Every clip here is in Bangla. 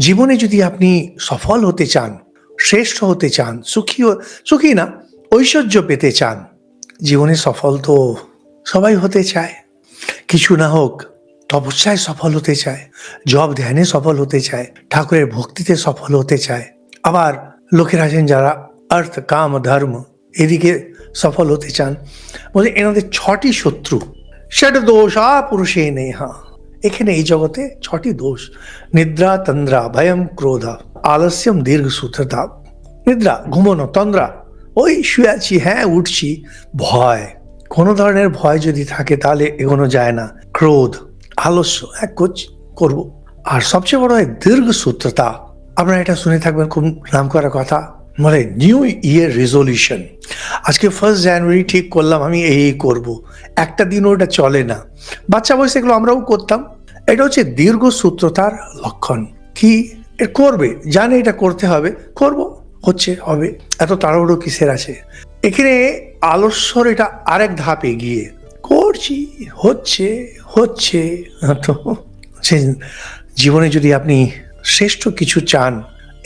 জীবনে যদি আপনি সফল হতে চান, শ্রেষ্ঠ হতে চান, সুখী না, ঐশ্বর্য পেতে চান, জীবনে সফল তো সবাই হতে চায়। কিছু না হোক, তপস্যায় সফল হতে চায়, জপ ধ্যানে সফল হতে চায়, ঠাকুরের ভক্তিতে সফল হতে চায়। আবার লোকেরা আছেন যারা অর্থ, কাম, ধর্ম এদিকে সফল হতে চান। বলে এনাদের 6টি শত্রু, ষট দোষা পুরুষে নেহা। এখানে এই জগতে 6টি দোষ: নিদ্রা, তন্দ্রা, ভয়ম, ক্রোধা, আলস্যম, দীর্ঘ সূত্রতা। নিদ্রা, ঘুমানো; তন্দ্রা, ওই শুয়ে আছি, হ্যাঁ উঠছি; ভয়, কোনো ধরনের ভয় যদি থাকে তাহলে এগোনো যায় না; ক্রোধ, আলস্য, এক করব। আর সবচেয়ে বড় হয় দীর্ঘ সূত্রতা। আপনারা এটা শুনে থাকবেন, খুব নাম করা কথা, মানে নিউ ইয়ার রেজলিউশন। আজকে 1 জানুয়ারি ঠিক করলাম আমি এই করব, একটা দিনও ওটা চলে না। বাচ্চা বয়সে এগুলো আমরাও করতাম। এটা হচ্ছে দীর্ঘ সূত্রতার লক্ষণ। কি করবে, জানে এটা করতে হবে, করব, হচ্ছে, হবে, এত তাড়াহুড়ো কিসের আছে। এখানে আলস্যর এটা আরেক ধাপ এগিয়ে, করছি, হচ্ছে হচ্ছে। তো জীবনে যদি আপনি শ্রেষ্ঠ কিছু চান,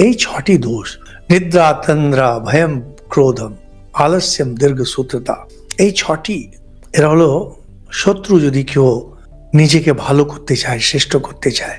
এই 6টি দোষ, নিদ্রা, তন্দ্রা, ভয়ম, ক্রোধম, আলস্যম, দীর্ঘ সূত্রতা, এই 6টি, এরা হলো শত্রু। যদি কেউ নিজেকে ভালো করতে চায়, শ্রেষ্ঠ করতে চায়,